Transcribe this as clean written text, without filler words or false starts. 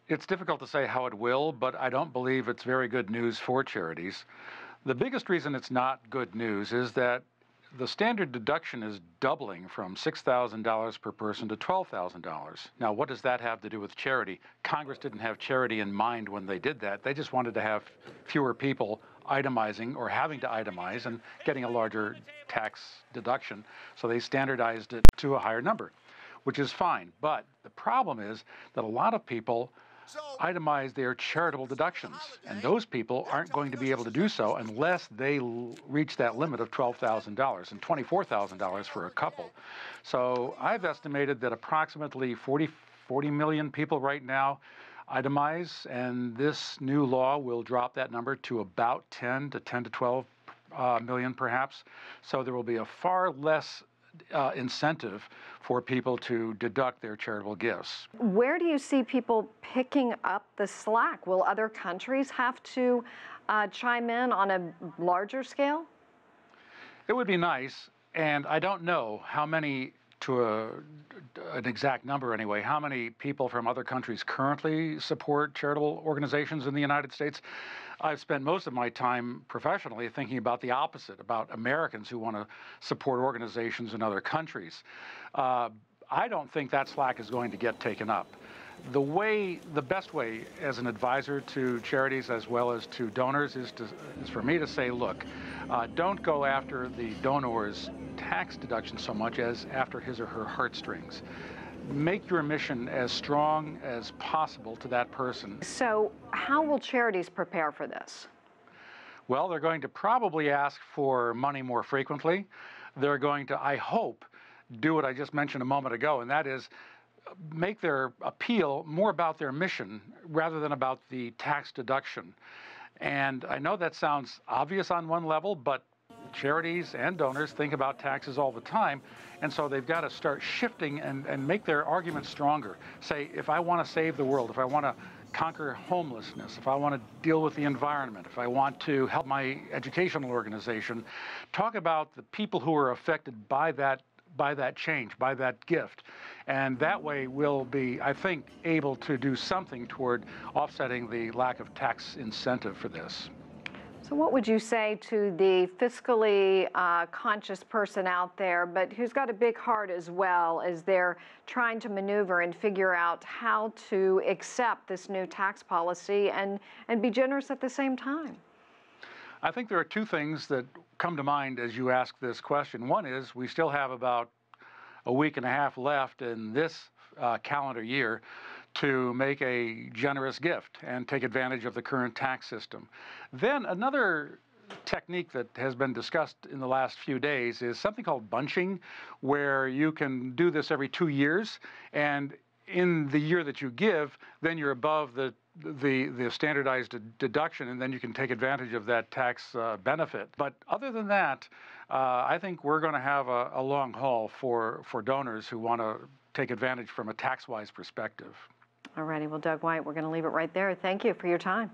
It's difficult to say how it will, but I don't believe it's very good news for charities. The biggest reason it's not good news is that the standard deduction is doubling from $6,000 per person to $12,000. Now, what does that have to do with charity? Congress didn't have charity in mind when they did that. They just wanted to have fewer people itemizing or having to itemize and getting a larger tax deduction. So they standardized it to a higher number, which is fine. But the problem is that a lot of people itemize their charitable deductions, and those people aren't going to be able to do so unless they reach that limit of $12,000 and $24,000 for a couple. So I've estimated that approximately 40 million people right now itemize, and this new law will drop that number to about 10 to 12 million perhaps. So there will be a far less incentive for people to deduct their charitable gifts. Where do you see people picking up the slack? Will other countries have to chime in on a larger scale? It would be nice, and I don't know how many, to an exact number anyway, how many people from other countries currently support charitable organizations in the United States. I've spent most of my time professionally thinking about the opposite, about Americans who want to support organizations in other countries. I don't think that slack is going to get taken up. The best way as an advisor to charities as well as to donors is for me to say, look, don't go after the donor's tax deduction so much as after his or her heartstrings. Make your mission as strong as possible to that person. So how will charities prepare for this? Well, they're going to probably ask for money more frequently. They're going to, I hope, do what I just mentioned a moment ago, and that is make their appeal more about their mission rather than about the tax deduction. And I know that sounds obvious on one level, but charities and donors think about taxes all the time, and so they've got to start shifting and make their arguments stronger. Say, if I want to save the world, if I want to conquer homelessness, if I want to deal with the environment, if I want to help my educational organization, talk about the people who are affected by that change, by that gift. And that way we'll be, I think, able to do something toward offsetting the lack of tax incentive for this. So what would you say to the fiscally conscious person out there, but who's got a big heart as well, as they're trying to maneuver and figure out how to accept this new tax policy and be generous at the same time? I think there are two things that come to mind as you ask this question. One is we still have about a week and a half left in this calendar year to make a generous gift and take advantage of the current tax system. Then another technique that has been discussed in the last few days is something called bunching, where you can do this every 2 years, and in the year that you give, then you're above the standardized deduction, and then you can take advantage of that tax benefit. But other than that, I think we're going to have a long haul for donors who want to take advantage from a tax-wise perspective. All righty. Well, Doug White, we're going to leave it right there. Thank you for your time.